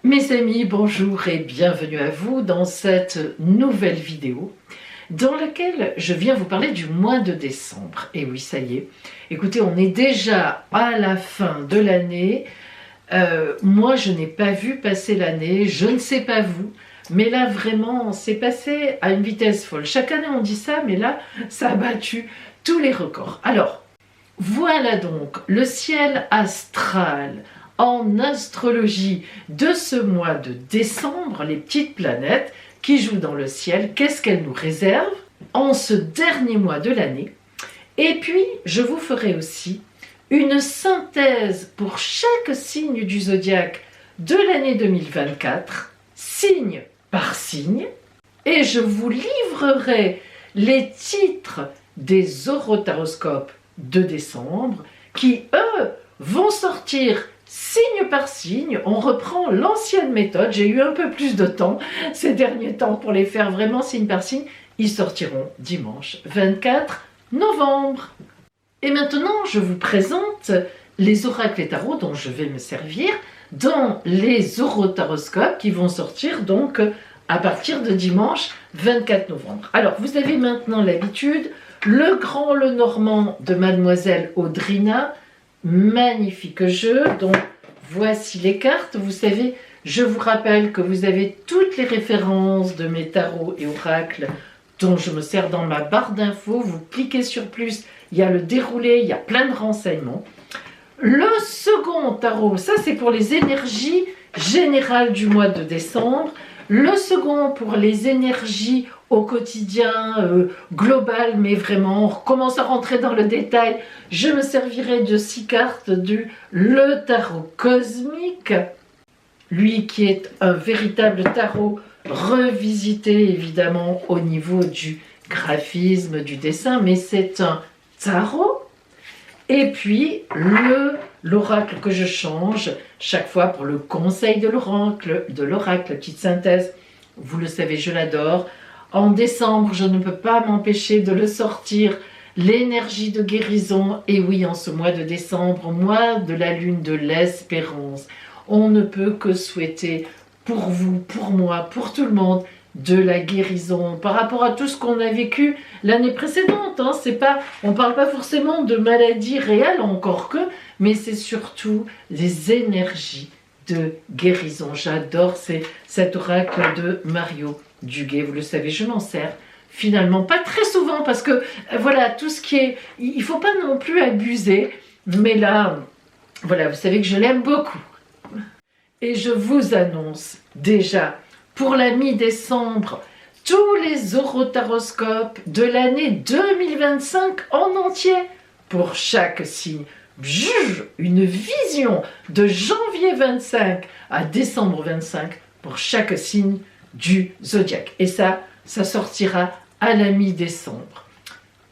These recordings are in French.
Mes amis, bonjour et bienvenue à vous dans cette nouvelle vidéo dans laquelle je viens vous parler du mois de décembre. Et oui, ça y est, écoutez, on est déjà à la fin de l'année. Moi, je n'ai pas vu passer l'année, je ne sais pas vous, mais là, vraiment, c'est passé à une vitesse folle. Chaque année, on dit ça, mais là, ça a battu tous les records. Alors, voilà donc le ciel astral en astrologie de ce mois de décembre, les petites planètes qui jouent dans le ciel, qu'est-ce qu'elles nous réservent en ce dernier mois de l'année. Et puis, je vous ferai aussi une synthèse pour chaque signe du zodiaque de l'année 2024, signe par signe, et je vous livrerai les titres des horoscopes de décembre qui, eux, vont sortir signe par signe. On reprend l'ancienne méthode. J'ai eu un peu plus de temps ces derniers temps pour les faire vraiment signe par signe. Ils sortiront dimanche 24 novembre. Et maintenant, je vous présente les oracles et tarots dont je vais me servir dans les horoscopes qui vont sortir donc à partir de dimanche 24 novembre. Alors, vous avez maintenant l'habitude, le grand, le normand de Mademoiselle Audrina, magnifique jeu. Donc voici les cartes. Vous savez, je vous rappelle que vous avez toutes les références de mes tarots et oracles dont je me sers dans ma barre d'infos. Vous cliquez sur plus, il y a le déroulé, il y a plein de renseignements. Le second tarot, ça c'est pour les énergies générales du mois de décembre. Le second pour les énergies au quotidien, global, mais vraiment, on commence à rentrer dans le détail. Je me servirai de 6 cartes le tarot cosmique, lui qui est un véritable tarot revisité évidemment au niveau du graphisme, du dessin, mais c'est un tarot. Et puis l'oracle que je change chaque fois pour le conseil de l'oracle, petite synthèse, vous le savez, je l'adore. En décembre, je ne peux pas m'empêcher de le sortir, l'énergie de guérison. Et oui, en ce mois de décembre, mois de la lune de l'espérance, on ne peut que souhaiter pour vous, pour moi, pour tout le monde, de la guérison par rapport à tout ce qu'on a vécu l'année précédente. C'est pas, on ne parle pas forcément de maladies réelles, encore que, mais c'est surtout les énergies de guérison. J'adore cet oracle de Mario Duguay, vous le savez, je m'en sers finalement pas très souvent parce que voilà, tout ce qui est, il faut pas non plus abuser, mais là, voilà, vous savez que je l'aime beaucoup. Et je vous annonce déjà pour la mi-décembre tous les horoscopes de l'année 2025 en entier pour chaque signe. Une vision de janvier 25 à décembre 25 pour chaque signe du zodiaque. Et ça sortira à la mi-décembre.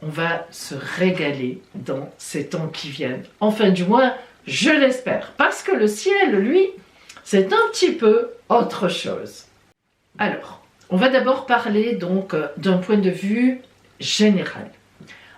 On va se régaler dans ces temps qui viennent. Enfin, du moins, je l'espère. Parce que le ciel, lui, c'est un petit peu autre chose. Alors, on va d'abord parler donc d'un point de vue général.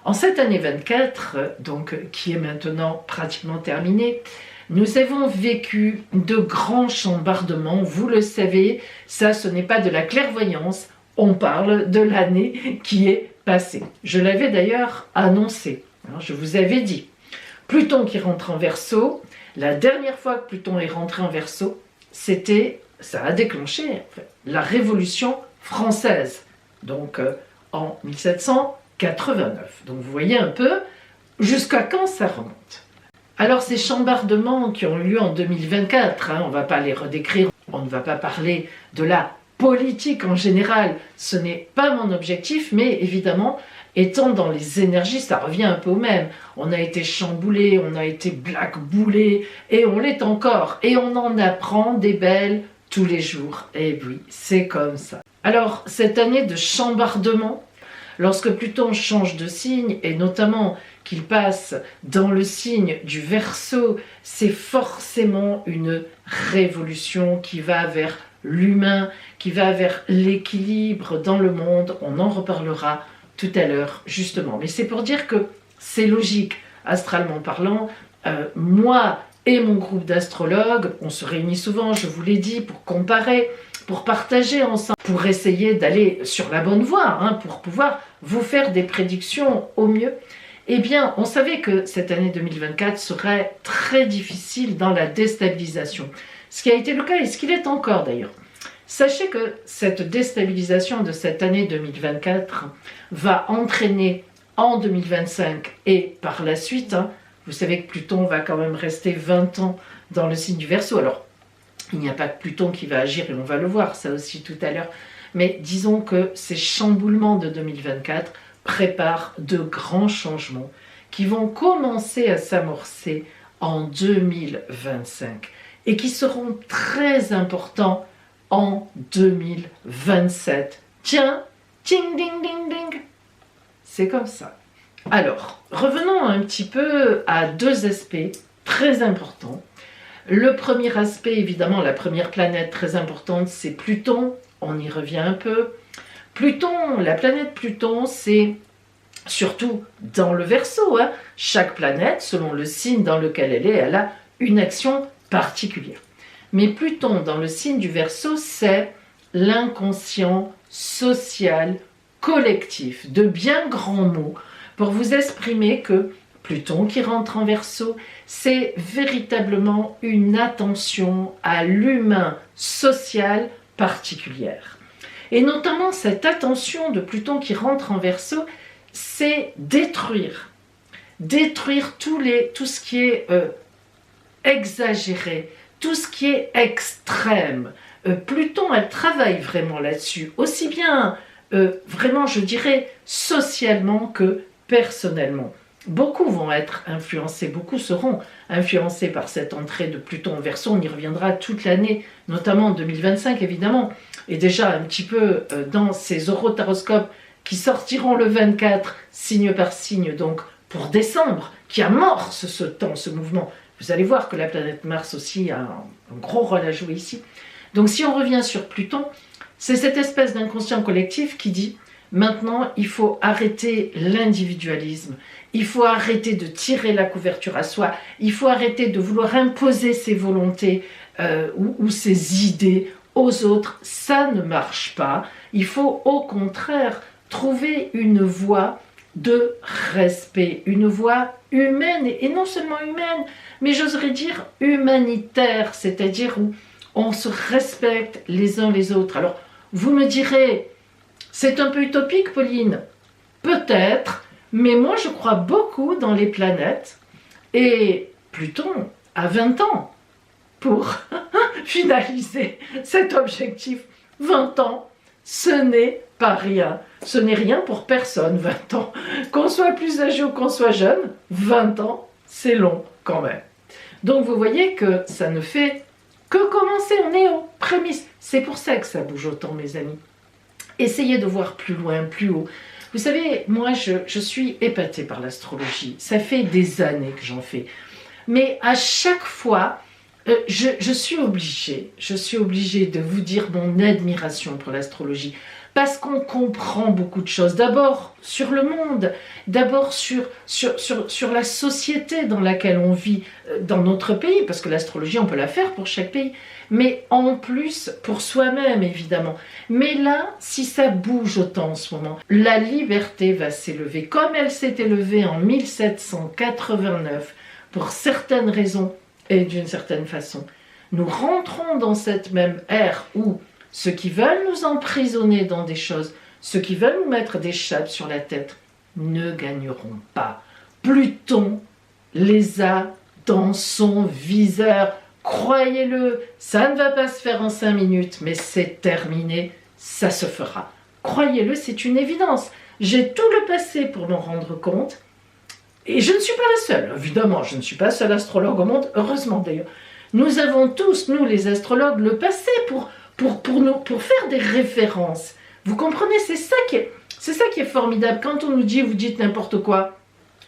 En cette année 24, donc, qui est maintenant pratiquement terminée, nous avons vécu de grands chambardements. Vous le savez, ça, ce n'est pas de la clairvoyance, on parle de l'année qui est passée. Je l'avais d'ailleurs annoncé, je vous avais dit. Pluton qui rentre en Verseau, la dernière fois que Pluton est rentré en Verseau, ça a déclenché la Révolution française, donc en 1789. Donc vous voyez un peu jusqu'à quand ça remonte. Alors ces chambardements qui ont eu lieu en 2024, on ne va pas les redécrire, on ne va pas parler de la politique en général, ce n'est pas mon objectif, mais évidemment, étant dans les énergies, ça revient un peu au même. On a été chamboulé, on a été blackboulé, et on l'est encore, et on en apprend des belles tous les jours. Et oui, c'est comme ça. Alors, cette année de chambardement, lorsque Pluton change de signe, et notamment qu'il passe dans le signe du Verseau, c'est forcément une révolution qui va vers l'humain, qui va vers l'équilibre dans le monde. On en reparlera tout à l'heure, justement. Mais c'est pour dire que c'est logique, astralement parlant. Moi, et mon groupe d'astrologues. On se réunit souvent, je vous l'ai dit, pour comparer, pour partager ensemble, pour essayer d'aller sur la bonne voie, hein, pour pouvoir vous faire des prédictions au mieux. Eh bien, on savait que cette année 2024 serait très difficile dans la déstabilisation. Ce qui a été le cas et ce qu'il est encore d'ailleurs. Sachez que cette déstabilisation de cette année 2024 va entraîner en 2025 et par la suite, hein, vous savez que Pluton va quand même rester 20 ans dans le signe du Verseau. Alors, il n'y a pas que Pluton qui va agir et on va le voir ça aussi tout à l'heure. Mais disons que ces chamboulements de 2024 préparent de grands changements qui vont commencer à s'amorcer en 2025 et qui seront très importants en 2027. Tiens, ding ding ding ding, c'est comme ça. Alors, revenons un petit peu à deux aspects très importants. Le premier aspect, évidemment, la première planète très importante, c'est Pluton. On y revient un peu. Pluton, la planète Pluton, c'est surtout dans le Verseau, hein. Chaque planète, selon le signe dans lequel elle a une action particulière. Mais Pluton, dans le signe du Verseau, c'est l'inconscient social collectif, de bien grands mots, pour vous exprimer que Pluton qui rentre en Verseau, c'est véritablement une attention à l'humain social particulière. Et notamment cette attention de Pluton qui rentre en Verseau, c'est détruire tout ce qui est exagéré, tout ce qui est extrême. Pluton, elle travaille vraiment là-dessus, aussi bien vraiment, je dirais, socialement que personnellement. Beaucoup vont être influencés, beaucoup seront influencés par cette entrée de Pluton en Verseau. On y reviendra toute l'année, notamment en 2025 évidemment, et déjà un petit peu dans ces horoscopes qui sortiront le 24, signe par signe, donc pour décembre, qui amorce ce temps, ce mouvement. Vous allez voir que la planète Mars aussi a un gros rôle à jouer ici. Donc si on revient sur Pluton, c'est cette espèce d'inconscient collectif qui dit maintenant il faut arrêter l'individualisme, il faut arrêter de tirer la couverture à soi, il faut arrêter de vouloir imposer ses volontés ou ses idées aux autres, ça ne marche pas. Il faut au contraire trouver une voie de respect, une voie humaine, et non seulement humaine, mais j'oserais dire humanitaire, c'est-à-dire où on se respecte les uns les autres. Alors, vous me direz, c'est un peu utopique, Pauline. Peut-être, mais moi je crois beaucoup dans les planètes, et Pluton a 20 ans pour finaliser cet objectif. 20 ans, ce n'est pas rien. Ce n'est rien pour personne, 20 ans. Qu'on soit plus âgé ou qu'on soit jeune, 20 ans, c'est long quand même. Donc vous voyez que ça ne fait que commencer, on est aux prémices. C'est pour ça que ça bouge autant, mes amis. Essayez de voir plus loin, plus haut. Vous savez, moi, je suis épatée par l'astrologie. Ça fait des années que j'en fais. Mais à chaque fois, je suis obligée de vous dire mon admiration pour l'astrologie. Parce qu'on comprend beaucoup de choses. D'abord sur le monde, d'abord sur la société dans laquelle on vit, dans notre pays, parce que l'astrologie, on peut la faire pour chaque pays, mais en plus pour soi-même, évidemment. Mais là, si ça bouge autant en ce moment, la liberté va s'élever, comme elle s'est élevée en 1789, pour certaines raisons et d'une certaine façon. Nous rentrons dans cette même ère où ceux qui veulent nous emprisonner dans des choses, ceux qui veulent nous mettre des chapes sur la tête, ne gagneront pas. Pluton les a dans son viseur. Croyez-le, ça ne va pas se faire en 5 minutes, mais c'est terminé, ça se fera. Croyez-le, c'est une évidence. J'ai tout le passé pour m'en rendre compte. Et je ne suis pas la seule, évidemment, je ne suis pas seule astrologue au monde, heureusement d'ailleurs. Nous avons tous, nous les astrologues, le passé pour faire des références. Vous comprenez, c'est ça qui est formidable. Quand on nous dit, vous dites n'importe quoi,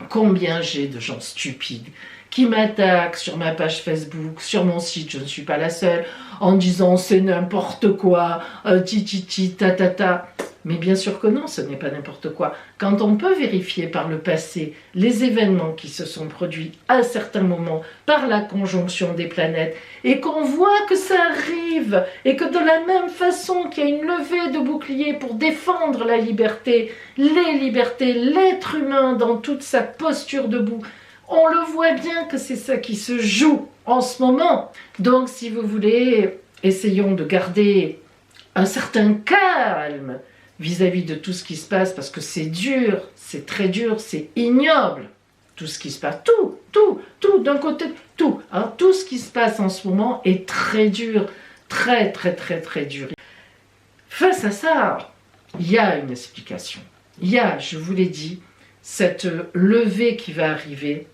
combien j'ai de gens stupides qui m'attaquent sur ma page Facebook, sur mon site, je ne suis pas la seule, en disant c'est n'importe quoi, ta. Mais bien sûr que non, ce n'est pas n'importe quoi. Quand on peut vérifier par le passé les événements qui se sont produits à certains moments par la conjonction des planètes et qu'on voit que ça arrive et que de la même façon qu'il y a une levée de bouclier pour défendre la liberté, les libertés, l'être humain dans toute sa posture debout, on le voit bien que c'est ça qui se joue en ce moment. Donc si vous voulez, essayons de garder un certain calme vis-à-vis de tout ce qui se passe, parce que c'est dur, c'est très dur, c'est ignoble, tout ce qui se passe, tout, d'un côté, tout. Alors, tout ce qui se passe en ce moment est très dur, très dur. Face à ça, il y a une explication. Il y a, je vous l'ai dit, cette levée qui va arriver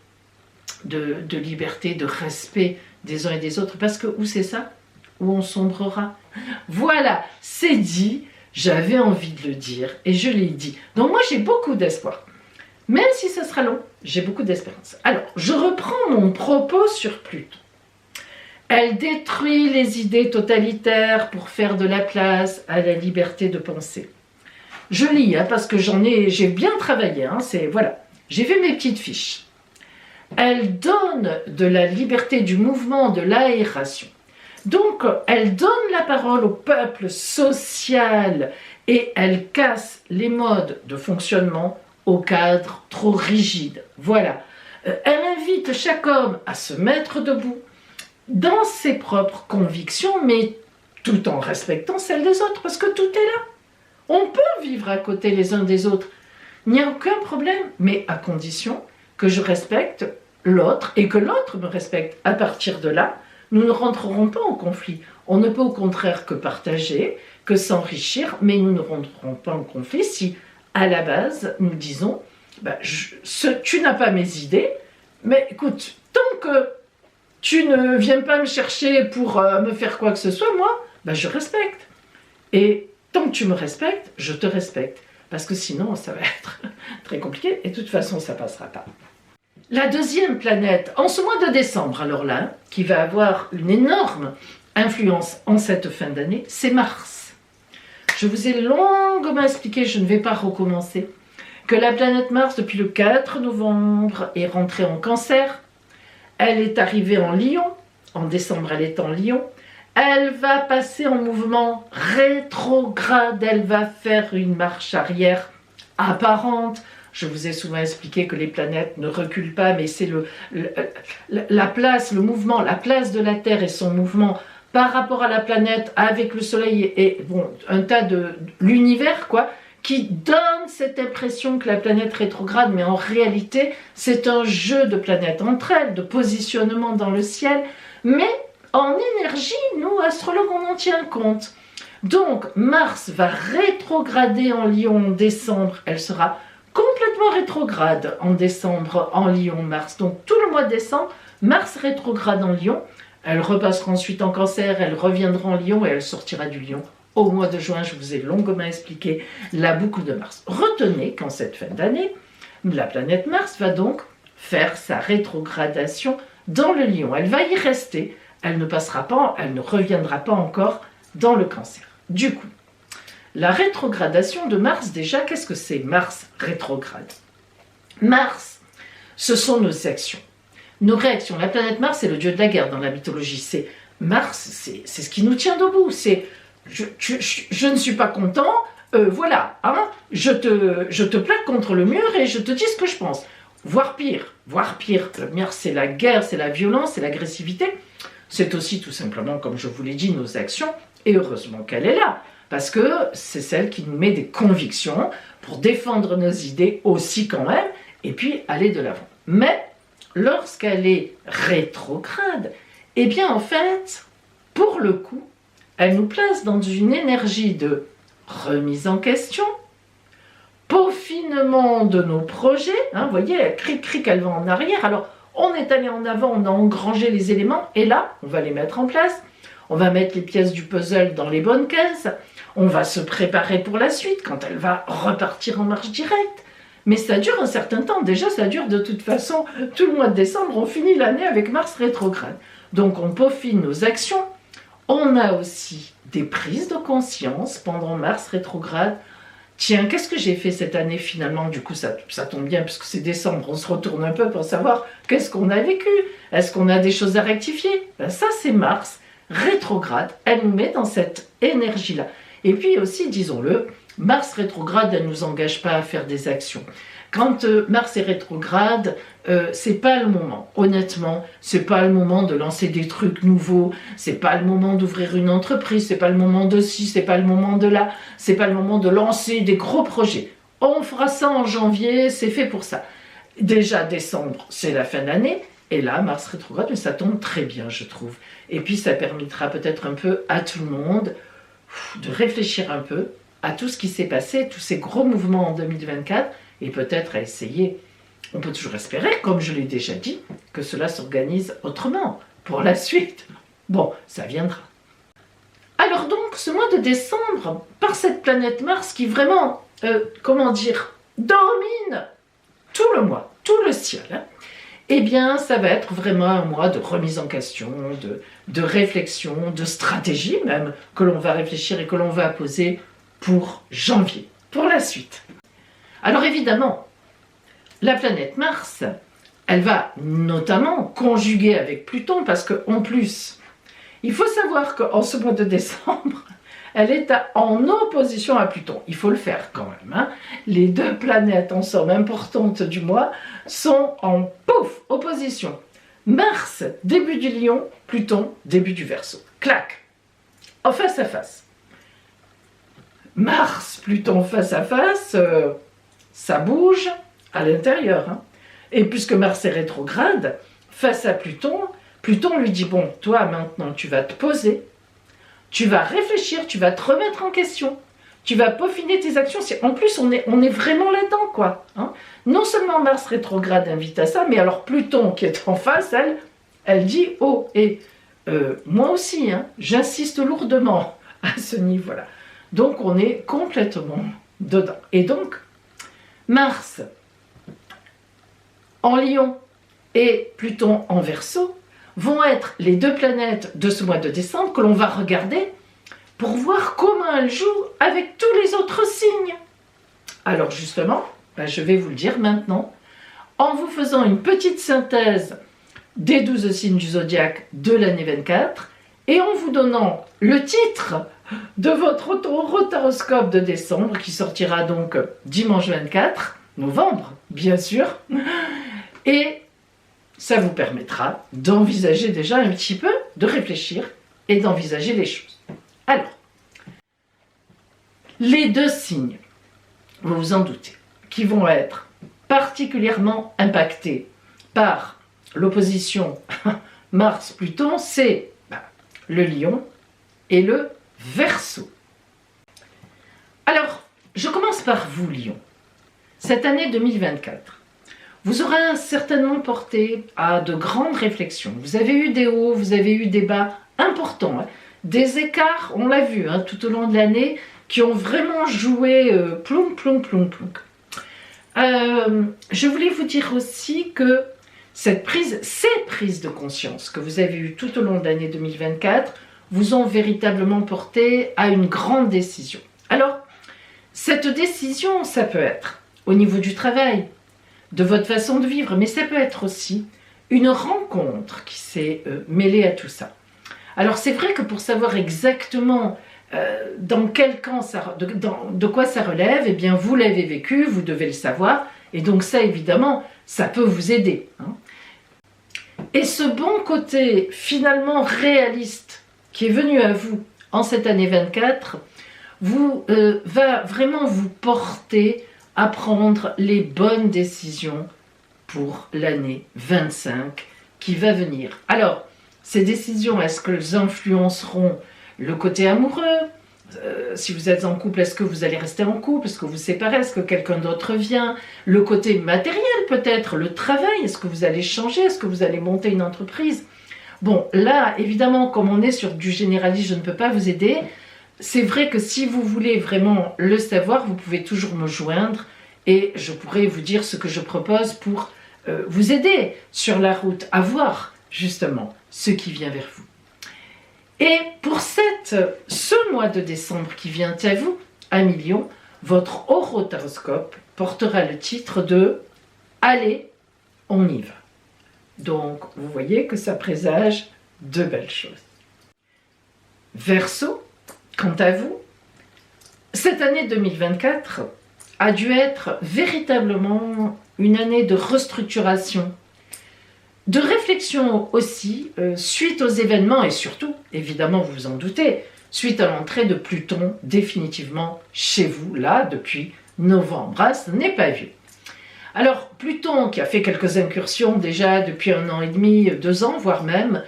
de liberté, de respect des uns et des autres, parce que où c'est ça? Où on sombrera. Voilà, c'est dit. J'avais envie de le dire et je l'ai dit. Donc moi j'ai beaucoup d'espoir. Même si ça sera long, j'ai beaucoup d'espérance. Alors, je reprends mon propos sur Pluton. Elle détruit les idées totalitaires pour faire de la place à la liberté de penser. Je lis, parce que j'ai bien travaillé. Voilà, j'ai vu mes petites fiches. Elle donne de la liberté du mouvement, de l'aération. Donc, elle donne la parole au peuple social et elle casse les modes de fonctionnement au cadre trop rigide. Voilà. Elle invite chaque homme à se mettre debout dans ses propres convictions, mais tout en respectant celles des autres, parce que tout est là. On peut vivre à côté les uns des autres. Il n'y a aucun problème, mais à condition que je respecte l'autre et que l'autre me respecte. À partir de là, nous ne rentrerons pas en conflit. On ne peut au contraire que partager, que s'enrichir, mais nous ne rentrerons pas en conflit si, à la base, nous disons tu n'as pas mes idées, mais écoute, tant que tu ne viens pas me chercher pour me faire quoi que ce soit, moi, je respecte. Et tant que tu me respectes, je te respecte. Parce que sinon, ça va être très compliqué et de toute façon, ça ne passera pas. La deuxième planète, en ce mois de décembre, alors là, qui va avoir une énorme influence en cette fin d'année, c'est Mars. Je vous ai longuement expliqué, je ne vais pas recommencer, que la planète Mars, depuis le 4 novembre, est rentrée en Cancer. Elle est arrivée en Lion, en décembre elle est en Lion. Elle va passer en mouvement rétrograde, elle va faire une marche arrière apparente. Je vous ai souvent expliqué que les planètes ne reculent pas, mais c'est la place, le mouvement, la place de la Terre et son mouvement par rapport à la planète avec le Soleil et un tas de l'univers, qui donne cette impression que la planète rétrograde, mais en réalité, c'est un jeu de planètes entre elles, de positionnement dans le ciel, mais en énergie, nous, astrologues, on en tient compte. Donc, Mars va rétrograder en Lion en décembre, elle sera complètement rétrograde en décembre en Lion, Mars. Donc tout le mois de décembre, Mars rétrograde en Lion. Elle repassera ensuite en Cancer, elle reviendra en Lion et elle sortira du Lion. Au mois de juin, je vous ai longuement expliqué la boucle de Mars. Retenez qu'en cette fin d'année, la planète Mars va donc faire sa rétrogradation dans le Lion. Elle va y rester, elle ne passera pas, elle ne reviendra pas encore dans le Cancer. Du coup, la rétrogradation de Mars, déjà, qu'est-ce que c'est Mars rétrograde? Mars, ce sont nos actions, nos réactions. La planète Mars est le dieu de la guerre dans la mythologie. C'est Mars, c'est ce qui nous tient debout. C'est je ne suis pas content, voilà, je te plaque contre le mur et je te dis ce que je pense. Voire pire. Le mur, c'est la guerre, c'est la violence, c'est l'agressivité. C'est aussi tout simplement, comme je vous l'ai dit, nos actions. Et heureusement qu'elle est là. Parce que c'est celle qui nous met des convictions pour défendre nos idées aussi quand même, et puis aller de l'avant. Mais lorsqu'elle est rétrograde, eh bien en fait, pour le coup, elle nous place dans une énergie de remise en question, peaufinement de nos projets. Vous voyez, elle cric, elle va en arrière. Alors, on est allé en avant, on a engrangé les éléments, et là, on va les mettre en place. On va mettre les pièces du puzzle dans les bonnes cases. On va se préparer pour la suite quand elle va repartir en marche directe. Mais ça dure un certain temps. Déjà, ça dure de toute façon tout le mois de décembre. On finit l'année avec Mars rétrograde. Donc, on peaufine nos actions. On a aussi des prises de conscience pendant Mars rétrograde. tiens, qu'est-ce que j'ai fait cette année finalement? Du coup, ça tombe bien puisque c'est décembre, on se retourne un peu pour savoir qu'est-ce qu'on a vécu. Est-ce qu'on a des choses à rectifier? Ben, ça, c'est Mars rétrograde. Elle nous met dans cette énergie-là. Et puis aussi, disons-le, Mars rétrograde, elle ne nous engage pas à faire des actions. Quand Mars est rétrograde, c'est pas le moment. Honnêtement, c'est pas le moment de lancer des trucs nouveaux. C'est pas le moment d'ouvrir une entreprise. C'est pas le moment de ci. C'est pas le moment de là. C'est pas le moment de lancer des gros projets. On fera ça en janvier. C'est fait pour ça. Déjà décembre, c'est la fin d'année. Et là, Mars rétrograde, mais ça tombe très bien, je trouve. Et puis, ça permettra peut-être un peu à tout le monde de réfléchir un peu à tout ce qui s'est passé, tous ces gros mouvements en 2024, et peut-être à essayer, on peut toujours espérer, comme je l'ai déjà dit, que cela s'organise autrement pour la suite. Bon, ça viendra. Alors donc, ce mois de décembre, par cette planète Mars qui vraiment, domine tout le mois, tout le ciel, hein, eh bien, ça va être vraiment un mois de remise en question, de réflexion, de stratégie même, que l'on va réfléchir et que l'on va poser pour janvier, pour la suite. Alors évidemment, la planète Mars, elle va notamment conjuguer avec Pluton, parce qu'en plus, il faut savoir qu'en ce mois de décembre, elle est en opposition à Pluton. Il faut le faire quand même. Hein. Les deux planètes, en somme, importantes du mois, sont en opposition. Mars, début du Lion, Pluton, début du Verseau. Clac, en face à face. Mars, Pluton face à face, ça bouge à l'intérieur. Hein. Et puisque Mars est rétrograde, face à Pluton, Pluton lui dit, bon, toi maintenant tu vas te poser, tu vas réfléchir, tu vas te remettre en question, tu vas peaufiner tes actions. En plus, on est vraiment là-dedans, quoi. Hein. Non seulement Mars rétrograde invite à ça, mais alors Pluton qui est en face, elle dit, oh, et moi aussi, hein, j'insiste lourdement à ce niveau-là. Donc, on est complètement dedans. Et donc, Mars en Lion et Pluton en Verseau vont être les deux planètes de ce mois de décembre que l'on va regarder pour voir comment elles jouent avec tous les autres signes. Alors justement, je vais vous le dire maintenant, en vous faisant une petite synthèse des 12 signes du zodiaque de l'année 24 et en vous donnant le titre de votre horoscope de décembre qui sortira donc dimanche 24 novembre, bien sûr, et ça vous permettra d'envisager déjà un petit peu, de réfléchir et d'envisager les choses. Alors, les deux signes, vous vous en doutez, qui vont être particulièrement impactés par l'opposition Mars-Pluton, c'est le Lion et le Verseau. Alors, je commence par vous, Lion. Cette année 2024, vous aurez certainement porté à de grandes réflexions. Vous avez eu des hauts, vous avez eu des bas importants, hein. Des écarts, on l'a vu hein, tout au long de l'année, qui ont vraiment joué ploum. Je voulais vous dire aussi que ces prises de conscience que vous avez eues tout au long de l'année 2024 vous ont véritablement porté à une grande décision. Alors, cette décision, ça peut être au niveau du travail, de votre façon de vivre, mais ça peut être aussi une rencontre qui s'est mêlée à tout ça. Alors c'est vrai que pour savoir exactement dans quel camp de quoi ça relève, eh bien vous l'avez vécu, vous devez le savoir, et donc ça évidemment, ça peut vous aider. Hein. Et ce bon côté finalement réaliste qui est venu à vous en cette année 24, va vraiment vous porter à prendre les bonnes décisions pour l'année 25 qui va venir. Alors, ces décisions, est-ce qu'elles influenceront le côté amoureux? Si vous êtes en couple, est-ce que vous allez rester en couple? Est-ce que vous vous séparez? Est-ce que quelqu'un d'autre vient? Le côté matériel peut-être, le travail, est-ce que vous allez changer? Est-ce que vous allez monter une entreprise? Bon, là, évidemment, comme on est sur du généraliste, je ne peux pas vous aider. C'est vrai que si vous voulez vraiment le savoir, vous pouvez toujours me joindre et je pourrai vous dire ce que je propose pour vous aider sur la route à voir justement ce qui vient vers vous. Et pour ce mois de décembre qui vient à vous, à Lion, votre horoscope portera le titre de « Allez, on y va ». Donc, vous voyez que ça présage de belles choses. Verseau, quant à vous, cette année 2024 a dû être véritablement une année de restructuration, de réflexion aussi, suite aux événements et surtout, évidemment vous vous en doutez, suite à l'entrée de Pluton définitivement chez vous, là, depuis novembre. Ah, ce n'est pas vieux. Alors, Pluton, qui a fait quelques incursions déjà depuis 1 an et demi, 2 ans, voire même,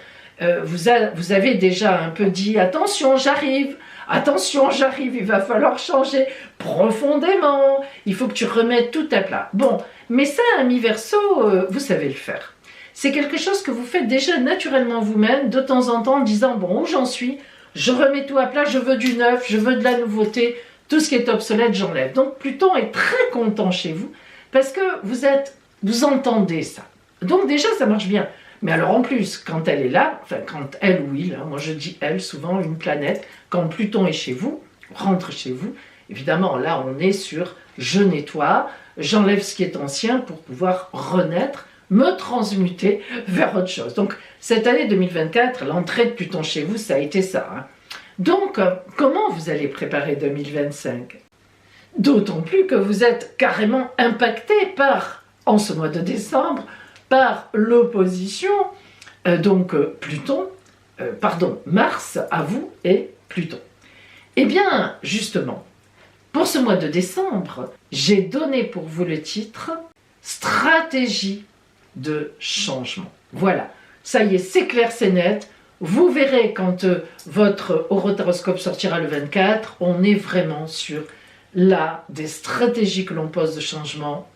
vous avez déjà un peu dit « Attention, j'arrive !» Attention, j'arrive, il va falloir changer profondément. Il faut que tu remettes tout à plat. Bon, mais ça, ami Verseau, vous savez le faire. C'est quelque chose que vous faites déjà naturellement vous-même, de temps en temps, en disant « Bon, où j'en suis? Je remets tout à plat, je veux du neuf, je veux de la nouveauté. Tout ce qui est obsolète, j'enlève. » Donc, Pluton est très content chez vous, parce que vous entendez ça. Donc, déjà, ça marche bien. Mais alors en plus, quand elle est là, enfin quand elle ou il, moi je dis elle souvent, une planète, quand Pluton est chez vous, rentre chez vous, évidemment là on est sur je nettoie, j'enlève ce qui est ancien pour pouvoir renaître, me transmuter vers autre chose. Donc cette année 2024, l'entrée de Pluton chez vous, ça a été ça. Hein. Donc comment vous allez préparer 2025? D'autant plus que vous êtes carrément impacté par, en ce mois de décembre, par l'opposition, Mars à vous et Pluton. Eh bien, justement, pour ce mois de décembre, j'ai donné pour vous le titre « Stratégie de changement ». Voilà, ça y est, c'est clair, c'est net. Vous verrez quand votre horoscope sortira le 24, on est vraiment sur des stratégies que l'on pose de changement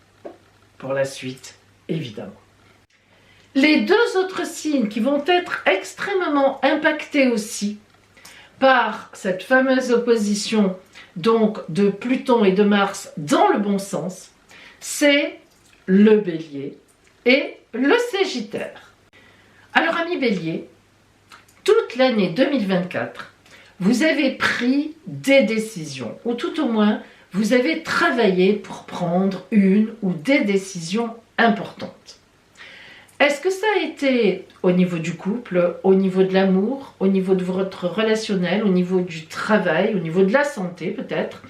pour la suite, évidemment. Les 2 autres signes qui vont être extrêmement impactés aussi par cette fameuse opposition donc de Pluton et de Mars dans le bon sens, c'est le Bélier et le Sagittaire. Alors, amis Bélier, toute l'année 2024, vous avez pris des décisions, ou tout au moins, vous avez travaillé pour prendre une ou des décisions importantes. Est-ce que ça a été au niveau du couple, au niveau de l'amour, au niveau de votre relationnel, au niveau du travail, au niveau de la santé peut-être?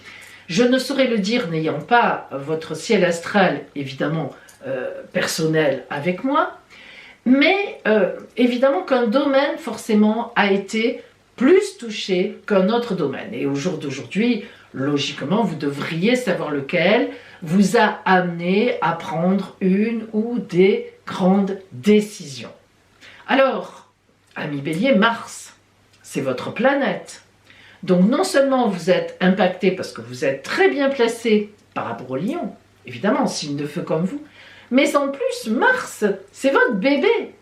Je ne saurais le dire n'ayant pas votre ciel astral, évidemment, personnel avec moi, mais évidemment qu'un domaine forcément a été plus touché qu'un autre domaine. Et au jour d'aujourd'hui, logiquement, vous devriez savoir lequel vous a amené à prendre une ou des grandes décisions. Alors, ami Bélier, Mars, c'est votre planète. Donc non seulement vous êtes impacté parce que vous êtes très bien placé par rapport au Lion, évidemment, signe de feu comme vous, mais en plus, Mars, c'est votre bébé.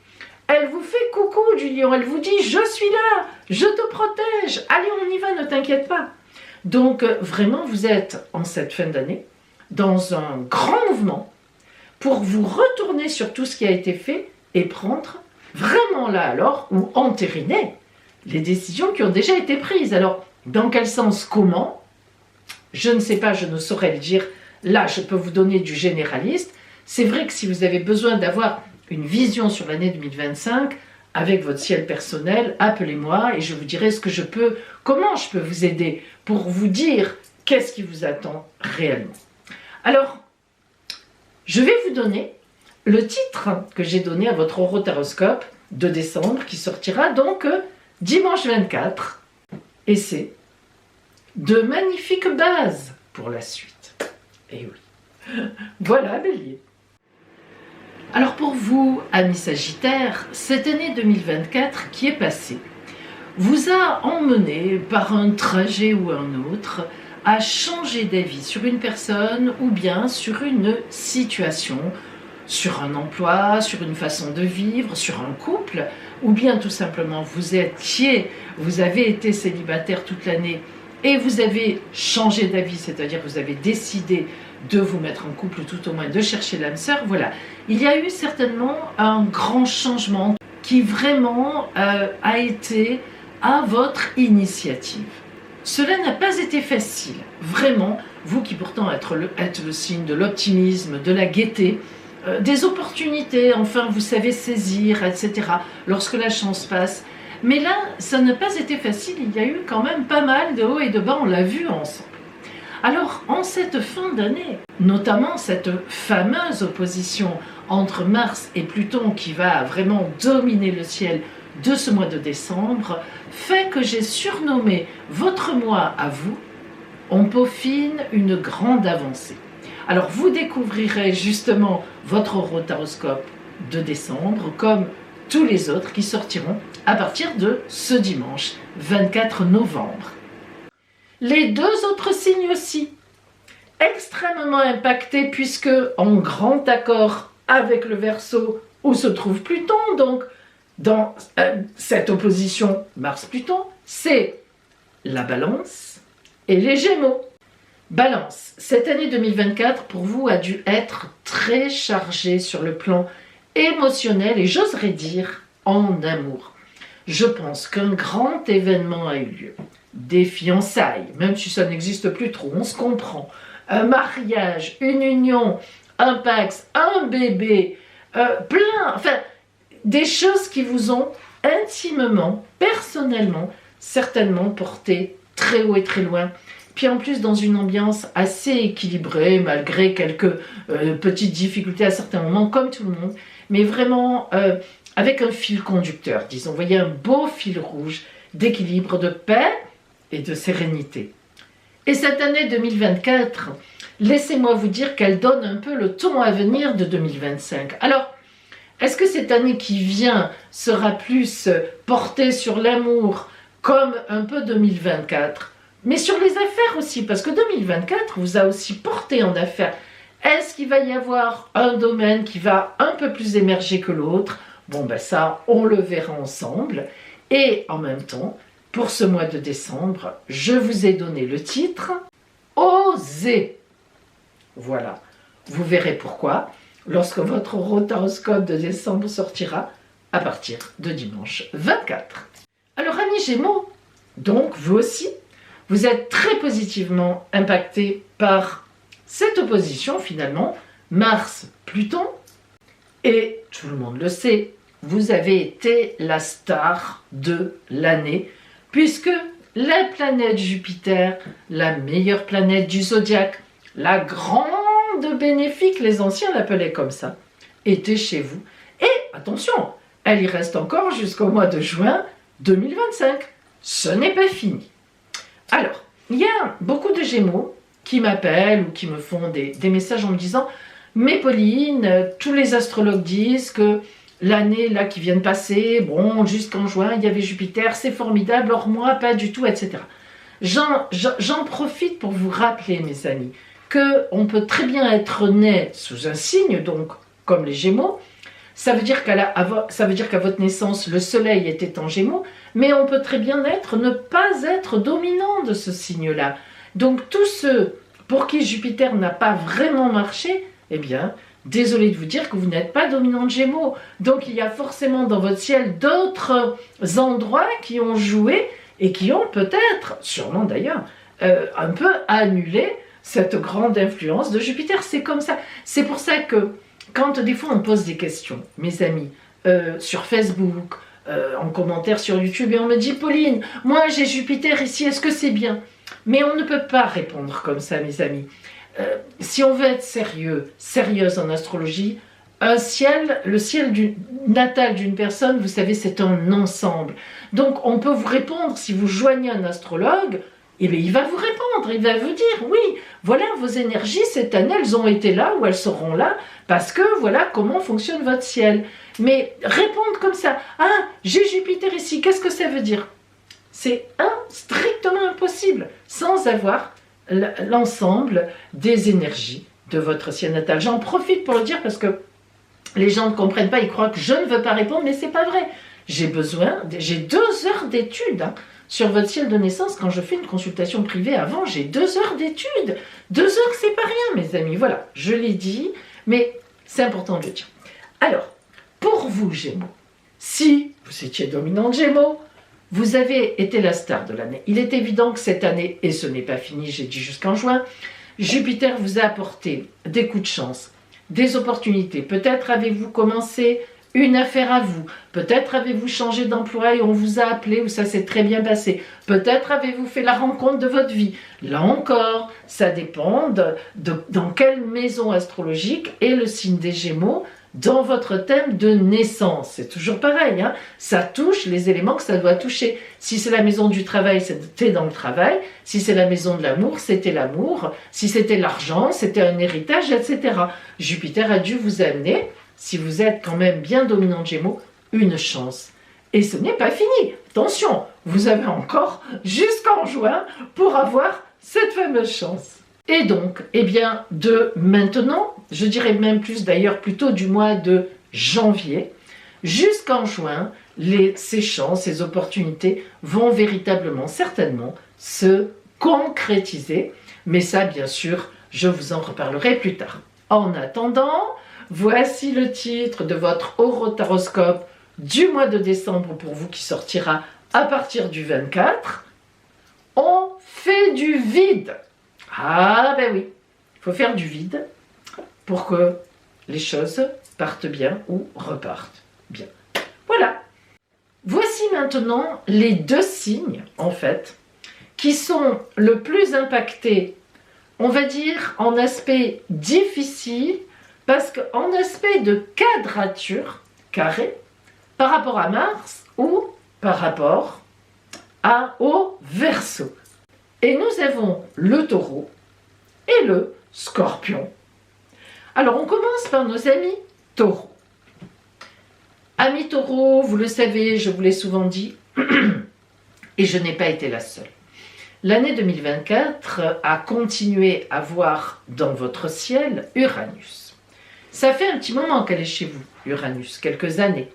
Elle vous fait coucou du Lion, elle vous dit « Je suis là, je te protège, allez on y va, ne t'inquiète pas ». Donc vraiment, vous êtes en cette fin d'année dans un grand mouvement pour vous retourner sur tout ce qui a été fait et prendre vraiment là alors, ou entériner les décisions qui ont déjà été prises. Alors, dans quel sens, comment? Je ne sais pas, je ne saurais le dire. Là, je peux vous donner du généraliste. C'est vrai que si vous avez besoin d'avoir une vision sur l'année 2025, avec votre ciel personnel, appelez-moi et je vous dirai comment je peux vous aider pour vous dire qu'est-ce qui vous attend réellement. Alors, je vais vous donner le titre que j'ai donné à votre horoscope de décembre qui sortira donc dimanche 24. Et c'est de magnifiques bases pour la suite. Et oui. Voilà, Bélier. Alors pour vous, amis Sagittaires, cette année 2024 qui est passée vous a emmené par un trajet ou un autre à changer d'avis sur une personne ou bien sur une situation, sur un emploi, sur une façon de vivre, sur un couple, ou bien tout simplement vous avez été célibataire toute l'année et vous avez changé d'avis, c'est-à-dire vous avez décidé de vous mettre en couple, tout au moins de chercher l'âme sœur. Voilà, il y a eu certainement un grand changement qui vraiment a été à votre initiative. Cela n'a pas été facile, vraiment, vous qui pourtant êtes le signe de l'optimisme, de la gaieté, des opportunités, enfin vous savez saisir, etc. lorsque la chance passe. Mais là, ça n'a pas été facile, il y a eu quand même pas mal de hauts et de bas, on l'a vu ensemble. Alors, en cette fin d'année, notamment cette fameuse opposition entre Mars et Pluton qui va vraiment dominer le ciel de ce mois de décembre, fait que j'ai surnommé votre mois à vous, on peaufine une grande avancée. Alors, vous découvrirez justement votre horoscope de décembre, comme tous les autres qui sortiront à partir de ce dimanche 24 novembre. Les deux autres signes aussi, extrêmement impactés puisque en grand accord avec le Verseau où se trouve Pluton, donc dans cette opposition Mars-Pluton, c'est la Balance et les Gémeaux. Balance, cette année 2024 pour vous a dû être très chargée sur le plan émotionnel et j'oserais dire en amour. Je pense qu'un grand événement a eu lieu. Des fiançailles, même si ça n'existe plus trop, on se comprend. Un mariage, une union, un pax, un bébé, des choses qui vous ont intimement, personnellement, certainement porté très haut et très loin. Puis en plus dans une ambiance assez équilibrée, malgré quelques petites difficultés à certains moments, comme tout le monde, mais vraiment avec un fil conducteur, disons. Vous voyez un beau fil rouge d'équilibre, de paix et de sérénité. Et cette année 2024, laissez-moi vous dire qu'elle donne un peu le ton à venir de 2025. Alors, est-ce que cette année qui vient sera plus portée sur l'amour, comme un peu 2024, mais sur les affaires aussi, parce que 2024 vous a aussi porté en affaires. Est-ce qu'il va y avoir un domaine qui va un peu plus émerger que l'autre? Bon, ben ça, on le verra ensemble. Et en même temps, pour ce mois de décembre, je vous ai donné le titre « Osez ». Voilà, vous verrez pourquoi lorsque votre horoscope de décembre sortira à partir de dimanche 24. Alors, amis Gémeaux, donc vous aussi, vous êtes très positivement impactés par cette opposition finalement, Mars-Pluton, et tout le monde le sait, vous avez été la star de l'année, puisque la planète Jupiter, la meilleure planète du zodiaque, la grande bénéfique, les anciens l'appelaient comme ça, était chez vous. Et attention, elle y reste encore jusqu'au mois de juin 2025. Ce n'est pas fini. Alors, il y a beaucoup de Gémeaux qui m'appellent ou qui me font des messages en me disant « Mais Pauline, tous les astrologues disent que l'année là qui vient de passer, bon, jusqu'en juin, il y avait Jupiter, c'est formidable, or moi, pas du tout, etc. » J'en profite pour vous rappeler, mes amis, qu'on peut très bien être né sous un signe, donc comme les Gémeaux. Ça veut dire qu'à votre naissance, le soleil était en Gémeaux, mais on peut très bien ne pas être dominant de ce signe-là. Donc tous ceux pour qui Jupiter n'a pas vraiment marché, eh bien, désolé de vous dire que vous n'êtes pas dominant de Gémeaux. Donc il y a forcément dans votre ciel d'autres endroits qui ont joué et qui ont peut-être, sûrement d'ailleurs, un peu annulé cette grande influence de Jupiter. C'est comme ça. C'est pour ça que quand des fois on pose des questions, mes amis, sur Facebook, en commentaire sur YouTube, et on me dit « Pauline, moi j'ai Jupiter ici, est-ce que c'est bien ?» Mais on ne peut pas répondre comme ça, mes amis. Si on veut être sérieuse en astrologie, le ciel natal d'une personne, vous savez, c'est un ensemble. Donc on peut vous répondre, si vous joignez un astrologue, eh bien, il va vous répondre, il va vous dire, oui, voilà vos énergies, cette année, elles ont été là ou elles seront là, parce que voilà comment fonctionne votre ciel. Mais répondre comme ça, ah, j'ai Jupiter ici, qu'est-ce que ça veut dire? C'est strictement impossible, sans avoir l'ensemble des énergies de votre ciel natal. J'en profite pour le dire parce que les gens ne comprennent pas, ils croient que je ne veux pas répondre, mais c'est pas vrai. J'ai 2 heures d'études, sur votre ciel de naissance. Quand je fais une consultation privée avant, j'ai 2 heures d'études. 2 heures, c'est pas rien, mes amis. Voilà, je l'ai dit, mais c'est important de le dire. Alors, pour vous, Gémeaux, si vous étiez dominant de Gémeaux, vous avez été la star de l'année. Il est évident que cette année, et ce n'est pas fini, j'ai dit jusqu'en juin, Jupiter vous a apporté des coups de chance, des opportunités. Peut-être avez-vous commencé une affaire à vous. Peut-être avez-vous changé d'emploi et on vous a appelé ou ça s'est très bien passé. Peut-être avez-vous fait la rencontre de votre vie. Là encore, ça dépend dans quelle maison astrologique est le signe des Gémeaux dans votre thème de naissance. C'est toujours pareil, hein, ça touche les éléments que ça doit toucher. Si c'est la maison du travail, c'était dans le travail. Si c'est la maison de l'amour, c'était l'amour. Si c'était l'argent, c'était un héritage, etc. Jupiter a dû vous amener, si vous êtes quand même bien dominant de Gémeaux, une chance. Et ce n'est pas fini. Attention, vous avez encore jusqu'en juin pour avoir cette fameuse chance. Et donc, eh bien, de maintenant, je dirais même plus d'ailleurs plutôt du mois de janvier, jusqu'en juin, ces chances, ces opportunités vont véritablement, certainement, se concrétiser. Mais ça, bien sûr, je vous en reparlerai plus tard. En attendant, voici le titre de votre horotaroscope du mois de décembre pour vous qui sortira à partir du 24. On fait du vide. Ah ben oui, il faut faire du vide pour que les choses partent bien ou repartent bien. Voilà. Voici maintenant les deux signes, en fait, qui sont le plus impactés, on va dire, en aspect difficile, parce qu'en aspect de quadrature, carré, par rapport à Mars ou par rapport au Verseau. Et nous avons le Taureau et le Scorpion. Alors on commence par nos amis Taureaux. Amis Taureaux, vous le savez, je vous l'ai souvent dit, et je n'ai pas été la seule. L'année 2024 a continué à voir dans votre ciel Uranus. Ça fait un petit moment qu'elle est chez vous, Uranus, quelques années.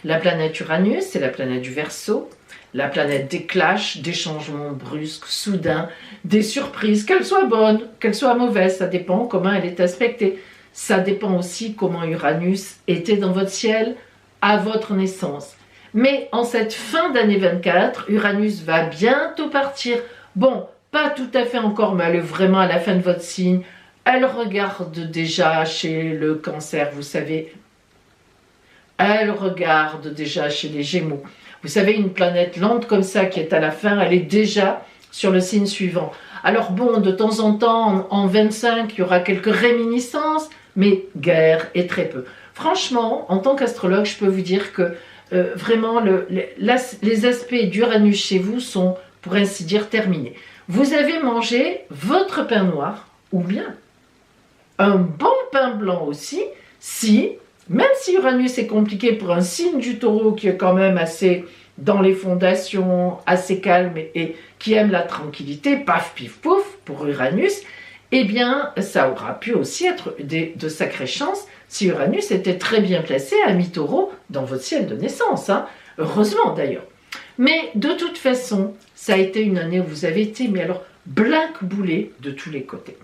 La planète Uranus, c'est la planète du Verseau, la planète des clashs, des changements brusques, soudains, des surprises, qu'elles soient bonnes, qu'elles soient mauvaises, ça dépend comment elle est aspectée. Ça dépend aussi comment Uranus était dans votre ciel à votre naissance. Mais en cette fin d'année 24, Uranus va bientôt partir. Bon, pas tout à fait encore, mais elle est vraiment à la fin de votre signe. Elle regarde déjà chez le Cancer, vous savez. Elle regarde déjà chez les Gémeaux. Vous savez, une planète lente comme ça qui est à la fin, elle est déjà sur le signe suivant. Alors bon, de temps en temps, en 25, il y aura quelques réminiscences, mais guère et très peu. Franchement, en tant qu'astrologue, je peux vous dire que vraiment, les aspects d'Uranus chez vous sont, pour ainsi dire, terminés. Vous avez mangé votre pain noir, ou bien un bon pain blanc aussi, même si Uranus est compliqué pour un signe du Taureau qui est quand même assez dans les fondations, assez calme et qui aime la tranquillité, paf, pif, pouf, pour Uranus, eh bien, ça aura pu aussi être de sacrées chances si Uranus était très bien placé à mi-Taureau dans votre ciel de naissance, hein. Heureusement d'ailleurs. Mais de toute façon, ça a été une année où vous avez été, mais alors, black-boulé de tous les côtés.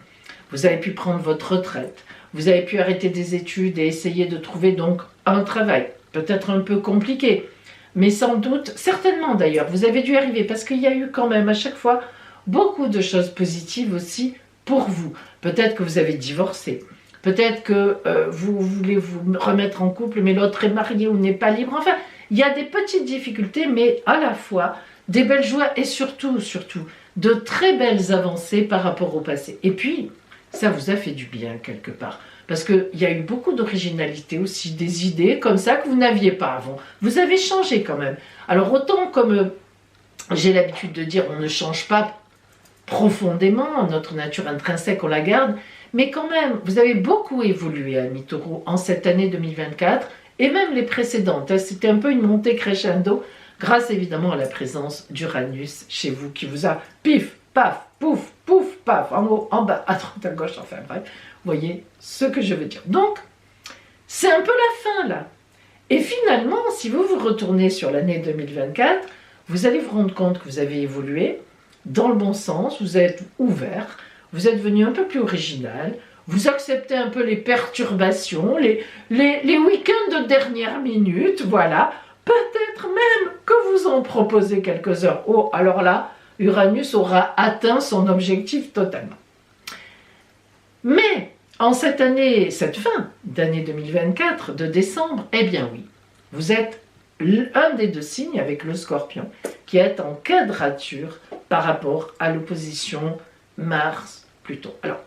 Vous avez pu prendre votre retraite, vous avez pu arrêter des études et essayer de trouver donc un travail, peut-être un peu compliqué, mais sans doute, certainement d'ailleurs, vous avez dû arriver parce qu'il y a eu quand même à chaque fois beaucoup de choses positives aussi pour vous. Peut-être que vous avez divorcé, peut-être que vous voulez vous remettre en couple, mais l'autre est marié ou n'est pas libre. Enfin, il y a des petites difficultés, mais à la fois des belles joies et surtout, de très belles avancées par rapport au passé. Et puis, ça vous a fait du bien quelque part. Parce qu'il y a eu beaucoup d'originalité aussi, des idées comme ça que vous n'aviez pas avant. Vous avez changé quand même. Alors autant comme j'ai l'habitude de dire, on ne change pas profondément, notre nature intrinsèque on la garde, mais quand même, vous avez beaucoup évolué à mi-Taureau en cette année 2024, et même les précédentes. C'était un peu une montée crescendo, grâce évidemment à la présence d'Uranus chez vous, qui vous a pif, paf, pouf, pouf, paf, en haut, en bas, à droite, à gauche, enfin bref, vous voyez ce que je veux dire. Donc, c'est un peu la fin là. Et finalement, si vous vous retournez sur l'année 2024, vous allez vous rendre compte que vous avez évolué dans le bon sens, vous êtes ouvert, vous êtes devenu un peu plus original, vous acceptez un peu les perturbations, les week-ends de dernière minute, voilà, peut-être même que vous en proposez quelques heures. Oh, alors là, Uranus aura atteint son objectif totalement. Mais en cette année, cette fin d'année 2024, de décembre, eh bien oui, vous êtes un des deux signes avec le Scorpion qui est en quadrature par rapport à l'opposition Mars-Pluton. Alors,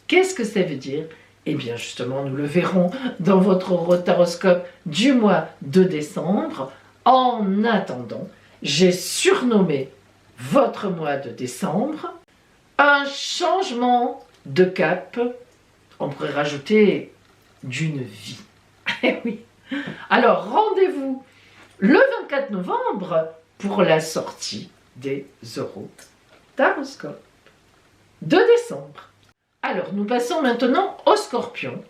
qu'est-ce que ça veut dire? Eh bien justement, nous le verrons dans votre horoscope du mois de décembre. En attendant, j'ai surnommé votre mois de décembre un changement de cap. On pourrait rajouter d'une vie. Eh oui. Alors rendez-vous le 24 novembre pour la sortie des horoscopes de décembre. Alors nous passons maintenant au Scorpion,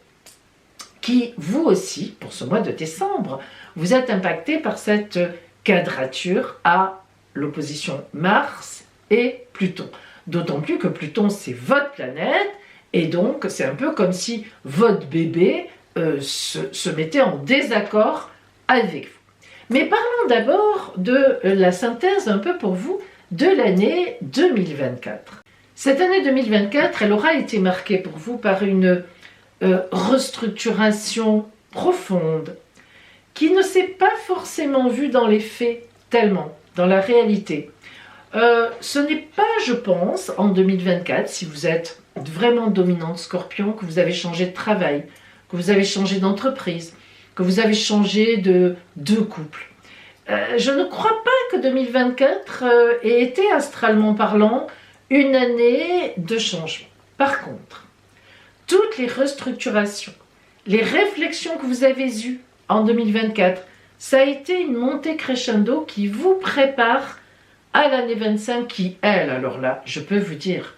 qui vous aussi, pour ce mois de décembre, vous êtes impacté par cette quadrature à l'opposition Mars et Pluton. D'autant plus que Pluton, c'est votre planète, et donc c'est un peu comme si votre bébé se mettait en désaccord avec vous. Mais parlons d'abord de la synthèse un peu pour vous de l'année 2024. Cette année 2024, elle aura été marquée pour vous par une restructuration profonde qui ne s'est pas forcément vue dans les faits tellement, dans la réalité. Ce n'est pas, je pense, en 2024, si vous êtes vraiment dominante Scorpion, que vous avez changé de travail, que vous avez changé d'entreprise, que vous avez changé de couple. Je ne crois pas que 2024 ait été, astralement parlant, une année de changement. Par contre, toutes les restructurations, les réflexions que vous avez eues en 2024, ça a été une montée crescendo qui vous prépare à l'année 25 qui, elle, alors là, je peux vous dire,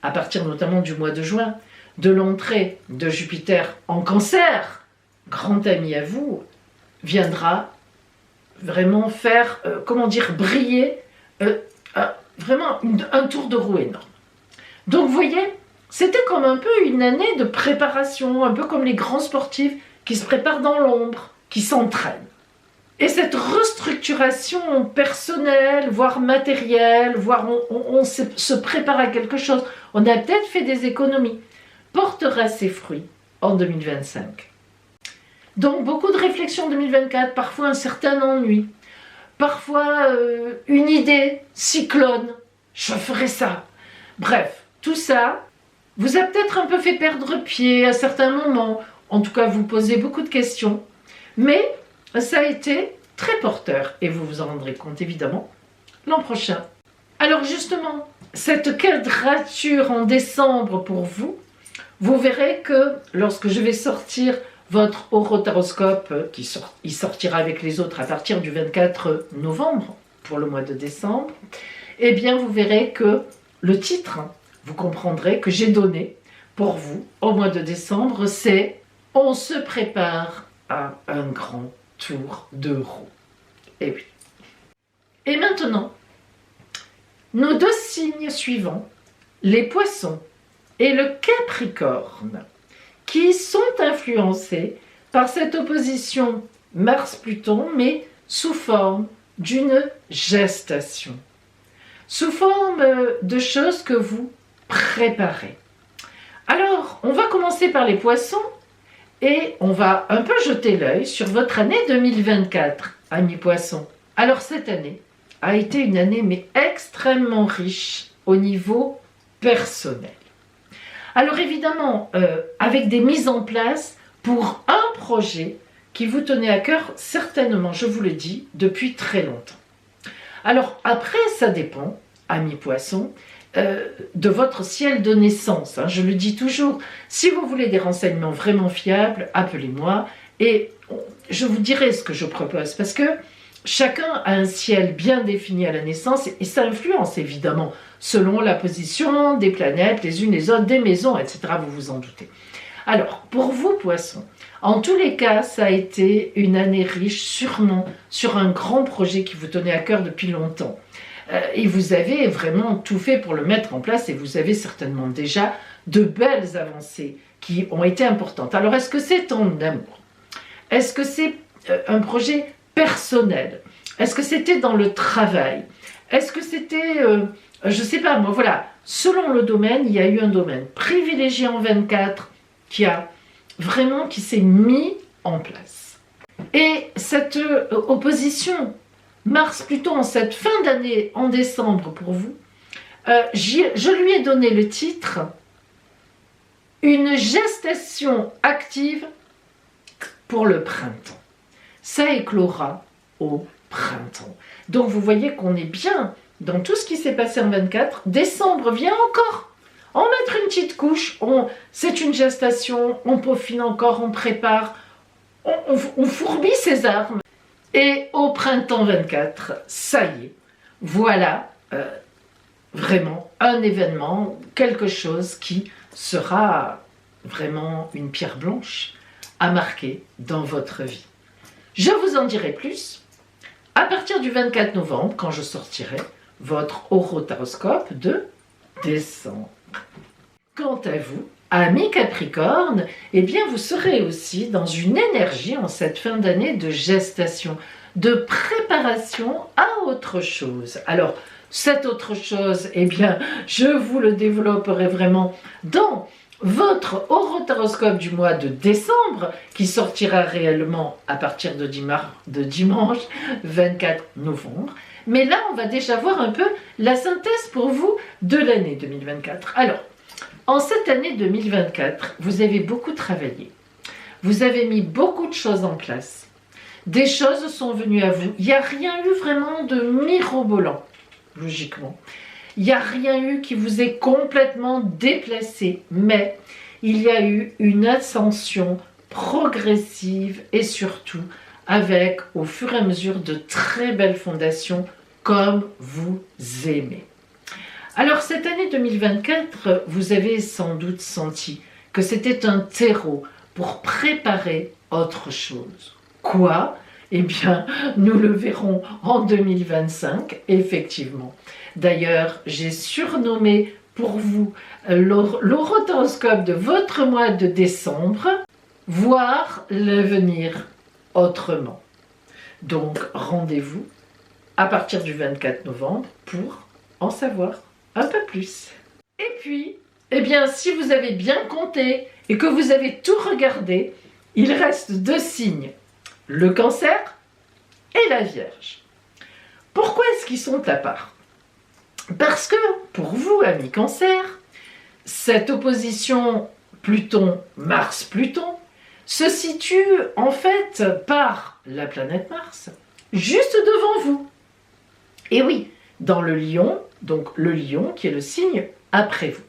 à partir notamment du mois de juin, de l'entrée de Jupiter en Cancer, grand ami à vous, viendra vraiment faire, briller vraiment un tour de roue énorme. Donc vous voyez, c'était comme un peu une année de préparation, un peu comme les grands sportifs qui se préparent dans l'ombre, qui s'entraînent. Et cette restructuration personnelle, voire matérielle, voire on se prépare à quelque chose, on a peut-être fait des économies, portera ses fruits en 2025. Donc beaucoup de réflexions en 2024, parfois un certain ennui, parfois une idée, cyclone, je ferai ça. Bref, tout ça vous a peut-être un peu fait perdre pied à certains moments, en tout cas vous posez beaucoup de questions, mais ça a été très porteur et vous vous en rendrez compte évidemment l'an prochain. Alors justement, cette quadrature en décembre pour vous, vous verrez que lorsque je vais sortir votre horoscope, il sortira avec les autres à partir du 24 novembre pour le mois de décembre, eh bien vous verrez que le titre, vous comprendrez que j'ai donné pour vous au mois de décembre, c'est « On se prépare à un grand tour de roue ». Et oui. Et maintenant, nos deux signes suivants, les Poissons et le Capricorne, qui sont influencés par cette opposition Mars-Pluton, mais sous forme d'une gestation, sous forme de choses que vous préparez. Alors, on va commencer par les Poissons et on va un peu jeter l'œil sur votre année 2024, amis Poissons. Alors, cette année a été une année mais extrêmement riche au niveau personnel. Alors évidemment, avec des mises en place pour un projet qui vous tenait à cœur, certainement, je vous le dis, depuis très longtemps. Alors après, ça dépend, amis Poissons, de votre ciel de naissance. Je le dis toujours, si vous voulez des renseignements vraiment fiables, appelez-moi et je vous dirai ce que je propose. Parce que chacun a un ciel bien défini à la naissance et ça influence évidemment selon la position des planètes, les unes les autres, des maisons, etc. Vous vous en doutez. Alors, pour vous, Poissons, en tous les cas, ça a été une année riche, sûrement, sur un grand projet qui vous tenait à cœur depuis longtemps. Et vous avez vraiment tout fait pour le mettre en place et vous avez certainement déjà de belles avancées qui ont été importantes. Alors, est-ce que c'est en amour? Est-ce que c'est un projet personnel? Est-ce que c'était dans le travail? Est-ce que c'était, je ne sais pas moi, voilà, selon le domaine, il y a eu un domaine privilégié en 24 qui s'est mis en place. Et cette opposition Mars-Pluton en cette fin d'année, en décembre pour vous, je lui ai donné le titre « Une gestation active pour le printemps ». Ça éclora au printemps. Donc vous voyez qu'on est bien dans tout ce qui s'est passé en 24. Décembre vient encore en mettre une petite couche. C'est une gestation, on peaufine encore, on prépare, on fourbit ses armes. Et au printemps 24, ça y est, voilà vraiment un événement, quelque chose qui sera vraiment une pierre blanche à marquer dans votre vie. Je vous en dirai plus à partir du 24 novembre, quand je sortirai votre horoscope de décembre. Quant à vous, amis Capricorne, eh bien vous serez aussi dans une énergie en cette fin d'année de gestation, de préparation à autre chose. Alors, cette autre chose, eh bien, je vous le développerai vraiment dans votre horoscope du mois de décembre, qui sortira réellement à partir de dimanche 24 novembre. Mais là, on va déjà voir un peu la synthèse pour vous de l'année 2024. Alors, en cette année 2024, vous avez beaucoup travaillé. Vous avez mis beaucoup de choses en place. Des choses sont venues à vous. Il n'y a rien eu vraiment de mirobolant, logiquement. Il n'y a rien eu qui vous ait complètement déplacé, mais il y a eu une ascension progressive et surtout avec, au fur et à mesure, de très belles fondations comme vous aimez. Alors, cette année 2024, vous avez sans doute senti que c'était un terreau pour préparer autre chose. Quoi? Eh bien, nous le verrons en 2025, effectivement. D'ailleurs, j'ai surnommé pour vous l'horoscope de votre mois de décembre, voir l'avenir autrement. Donc, rendez-vous à partir du 24 novembre pour en savoir un peu plus. Et puis, eh bien, si vous avez bien compté et que vous avez tout regardé, il reste 2 signes, le Cancer et la Vierge. Pourquoi est-ce qu'ils sont à part? Parce que, pour vous, amis Cancer, cette opposition Pluton-Mars-Pluton se situe en fait par la planète Mars, juste devant vous. Et oui, dans le Lion, donc le Lion qui est le signe après vous.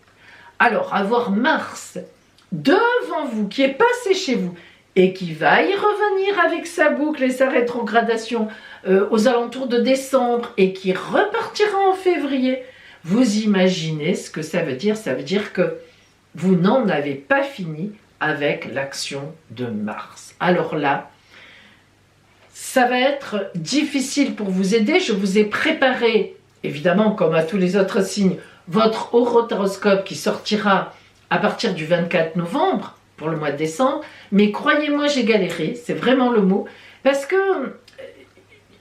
Alors, avoir Mars devant vous, qui est passé chez vous, et qui va y revenir avec sa boucle et sa rétrogradation aux alentours de décembre, et qui repartira en février, vous imaginez ce que ça veut dire? Ça veut dire que vous n'en avez pas fini avec l'action de Mars. Alors là, ça va être difficile pour vous aider. Je vous ai préparé, évidemment, comme à tous les autres signes, votre horoscope qui sortira à partir du 24 novembre pour le mois de décembre. Mais croyez-moi, j'ai galéré, c'est vraiment le mot, parce que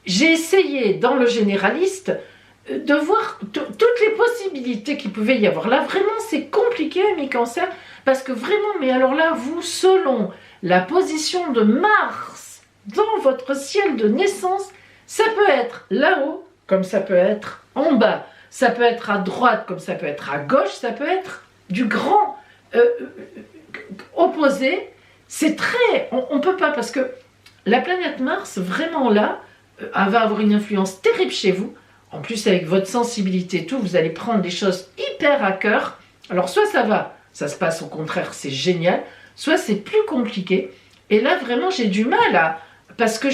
j'ai essayé dans le généraliste de voir toutes les possibilités qu'il pouvait y avoir. Là, vraiment, c'est compliqué, mes cancers, parce que vraiment, mais alors là, vous, selon la position de Mars dans votre ciel de naissance, ça peut être là-haut, comme ça peut être en bas, ça peut être à droite, comme ça peut être à gauche, ça peut être du grand opposé. C'est très... On ne peut pas, parce que la planète Mars, vraiment là, elle va avoir une influence terrible chez vous. En plus, avec votre sensibilité et tout, vous allez prendre des choses hyper à cœur. Alors, soit ça va, ça se passe au contraire, c'est génial, soit c'est plus compliqué. Et là, vraiment, j'ai du mal à... Parce que,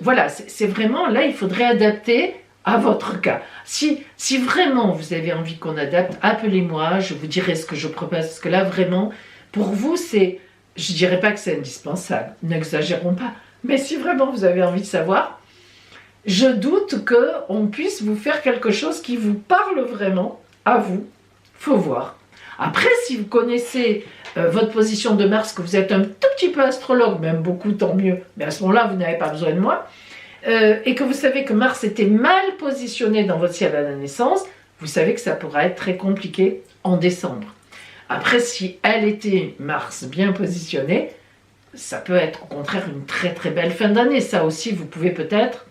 voilà, c'est vraiment, là, il faudrait adapter à votre cas. Si vraiment vous avez envie qu'on adapte, appelez-moi, je vous dirai ce que je propose. Parce que là, vraiment, pour vous, c'est... Je ne dirais pas que c'est indispensable, n'exagérons pas. Mais si vraiment vous avez envie de savoir, je doute qu'on puisse vous faire quelque chose qui vous parle vraiment à vous. Faut voir. Après, si vous connaissez votre position de Mars, que vous êtes un tout petit peu astrologue, même beaucoup, tant mieux, mais à ce moment-là, vous n'avez pas besoin de moi. et que vous savez que Mars était mal positionné dans votre ciel à la naissance, vous savez que ça pourra être très compliqué en décembre. Après, si elle était Mars bien positionnée, ça peut être au contraire une très très belle fin d'année. Ça aussi, vous pouvez peut-être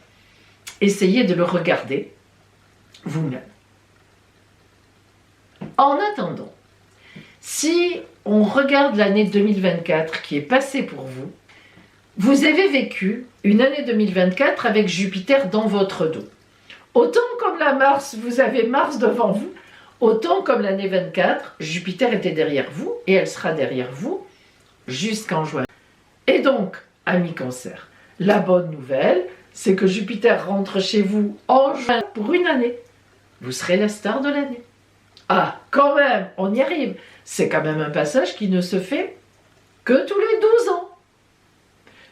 essayer de le regarder vous-même. En attendant, si on regarde l'année 2024 qui est passée pour vous, vous avez vécu une année 2024 avec Jupiter dans votre dos. Autant comme la Mars, vous avez Mars devant vous, autant comme l'année 24, Jupiter était derrière vous et elle sera derrière vous jusqu'en juin. Et donc, amis Cancer, la bonne nouvelle, c'est que Jupiter rentre chez vous en juin pour une année. Vous serez la star de l'année. Ah, quand même, on y arrive. C'est quand même un passage qui ne se fait que tous les 12 ans.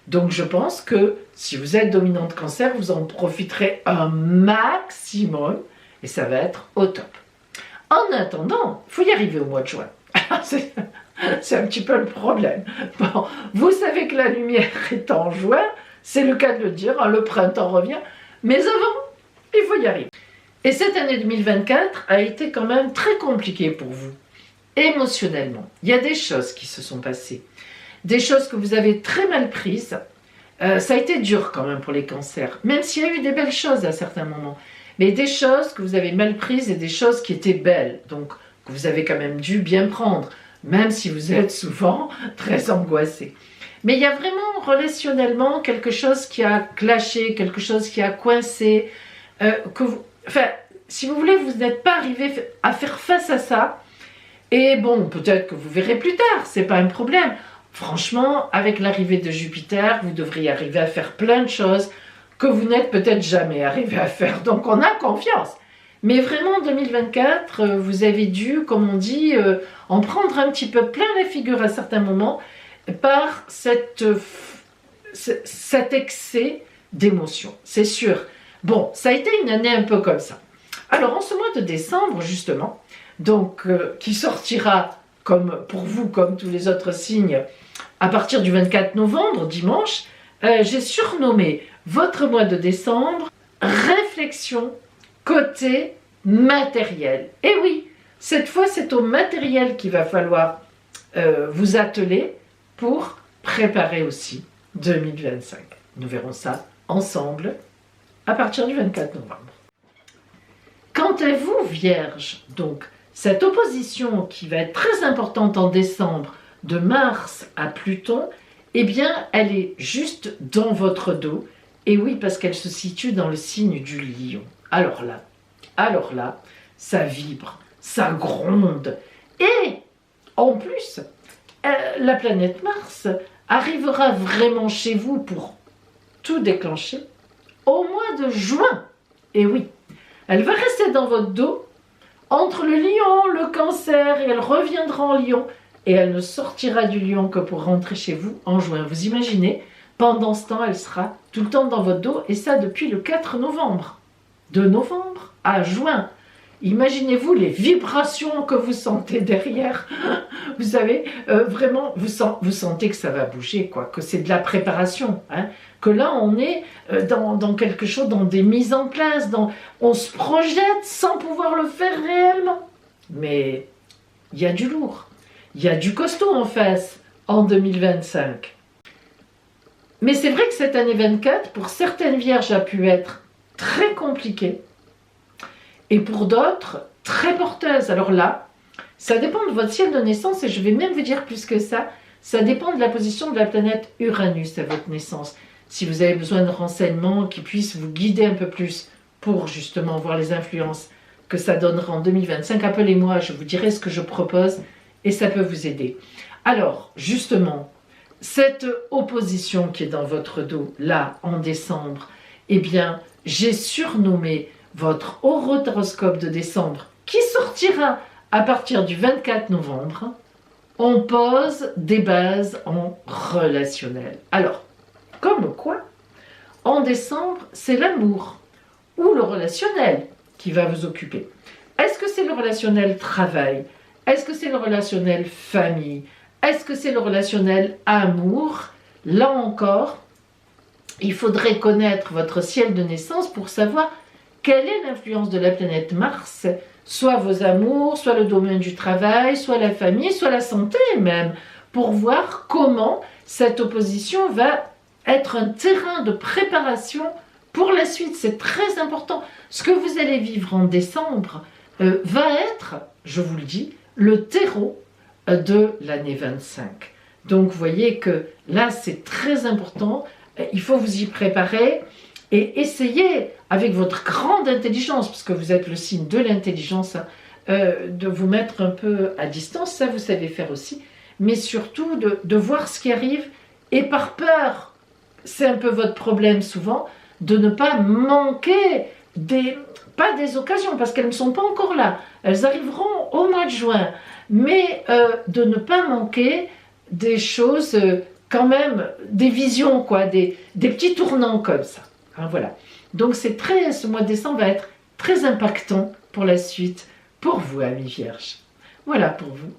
Donc je pense que si vous êtes dominante Cancer, vous en profiterez un maximum et ça va être au top. En attendant, il faut y arriver au mois de juin. C'est un petit peu le problème. Bon, vous savez que la lumière est en juin, c'est le cas de le dire, hein, le printemps revient, mais avant, il faut y arriver. Et cette année 2024 a été quand même très compliquée pour vous, émotionnellement. Il y a des choses qui se sont passées, des choses que vous avez très mal prises. Ça a été dur quand même pour les cancers, même s'il y a eu des belles choses à certains moments. Mais des choses que vous avez mal prises et des choses qui étaient belles, donc que vous avez quand même dû bien prendre, même si vous êtes souvent très angoissé. Mais il y a vraiment relationnellement quelque chose qui a clashé, quelque chose qui a coincé, enfin, si vous voulez, vous n'êtes pas arrivé à faire face à ça. Et bon, peut-être que vous verrez plus tard, c'est pas un problème. Franchement, avec l'arrivée de Jupiter, vous devriez arriver à faire plein de choses que vous n'êtes peut-être jamais arrivé à faire. Donc on a confiance. Mais vraiment, en 2024, vous avez dû, comme on dit, en prendre un petit peu plein la figure à certains moments par cet excès d'émotions. C'est sûr. Bon, ça a été une année un peu comme ça. Alors, en ce mois de décembre, justement, donc qui sortira comme pour vous, comme tous les autres signes, à partir du 24 novembre, dimanche, j'ai surnommé votre mois de décembre réflexion côté matériel. Et oui, cette fois, c'est au matériel qu'il va falloir vous atteler pour préparer aussi 2025. Nous verrons ça ensemble à partir du 24 novembre. Quant à vous, Vierge, donc, cette opposition qui va être très importante en décembre de Mars à Pluton, eh bien, elle est juste dans votre dos. Et oui, parce qu'elle se situe dans le signe du Lion. Alors là, ça vibre, ça gronde. Et, en plus, la planète Mars arrivera vraiment chez vous pour tout déclencher au mois de juin. Et oui, elle va rester dans votre dos entre le Lion, le Cancer, et elle reviendra en Lion. Et elle ne sortira du Lion que pour rentrer chez vous en juin. Vous imaginez, pendant ce temps, elle sera tout le temps dans votre dos, et ça depuis le 4 novembre. De novembre à juin. Imaginez-vous les vibrations que vous sentez derrière. Vous savez, vraiment, vous sentez que ça va bouger, quoi, que c'est de la préparation. Hein, que là, on est dans quelque chose, dans des mises en place, on se projette sans pouvoir le faire réellement. Mais il y a du lourd, il y a du costaud en face en 2025. Mais c'est vrai que cette année 24, pour certaines vierges, a pu être très compliquée. Et pour d'autres, très porteuse. Alors là, ça dépend de votre ciel de naissance, et je vais même vous dire plus que ça, ça dépend de la position de la planète Uranus à votre naissance. Si vous avez besoin de renseignements qui puissent vous guider un peu plus pour justement voir les influences que ça donnera en 2025, appelez-moi, je vous dirai ce que je propose et ça peut vous aider. Alors, justement, cette opposition qui est dans votre dos, là, en décembre, eh bien, j'ai surnommé votre horoscope de décembre, qui sortira à partir du 24 novembre, on pose des bases en relationnel. Alors, comme quoi, en décembre, c'est l'amour ou le relationnel qui va vous occuper. Est-ce que c'est le relationnel travail? Est-ce que c'est le relationnel famille? Est-ce que c'est le relationnel amour? Là encore, il faudrait connaître votre ciel de naissance pour savoir quelle est l'influence de la planète Mars, soit vos amours, soit le domaine du travail, soit la famille, soit la santé même, pour voir comment cette opposition va être un terrain de préparation pour la suite. C'est très important. Ce que vous allez vivre en décembre va être, je vous le dis, le terreau de l'année 25. Donc vous voyez que là c'est très important, il faut vous y préparer et essayer avec votre grande intelligence, parce que vous êtes le signe de l'intelligence, de vous mettre un peu à distance, ça vous savez faire aussi, mais surtout de voir ce qui arrive et par peur, c'est un peu votre problème souvent, de ne pas manquer pas des occasions, parce qu'elles ne sont pas encore là, elles arriveront au mois de juin, mais de ne pas manquer des choses quand même, des visions, quoi, des petits tournants comme ça. Hein, voilà. Donc ce mois de décembre va être très impactant pour la suite, pour vous, amis vierges. Voilà pour vous.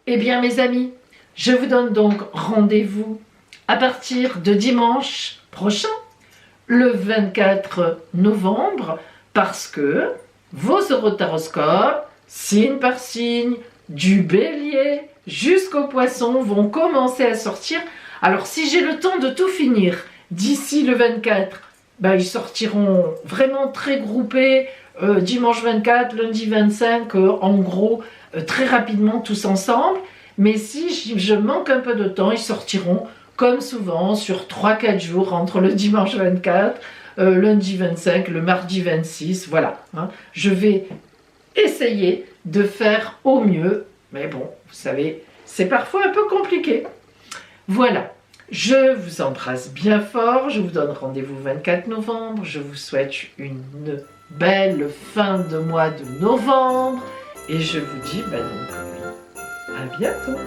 Eh bien, mes amis, je vous donne donc rendez-vous à partir de dimanche prochain, le 24 novembre, parce que vos horoscopes, signe par signe, du bélier jusqu'au poisson, vont commencer à sortir. Alors, si j'ai le temps de tout finir d'ici le 24, ben, ils sortiront vraiment très groupés, dimanche 24, lundi 25, en gros, très rapidement tous ensemble. Mais si je manque un peu de temps, ils sortiront comme souvent sur 3-4 jours entre le dimanche 24, lundi 25, le mardi 26, voilà. Hein. Je vais essayer de faire au mieux, mais bon, vous savez, c'est parfois un peu compliqué. Voilà, je vous embrasse bien fort, je vous donne rendez-vous 24 novembre, je vous souhaite une belle fin de mois de novembre, et je vous dis donc à bientôt.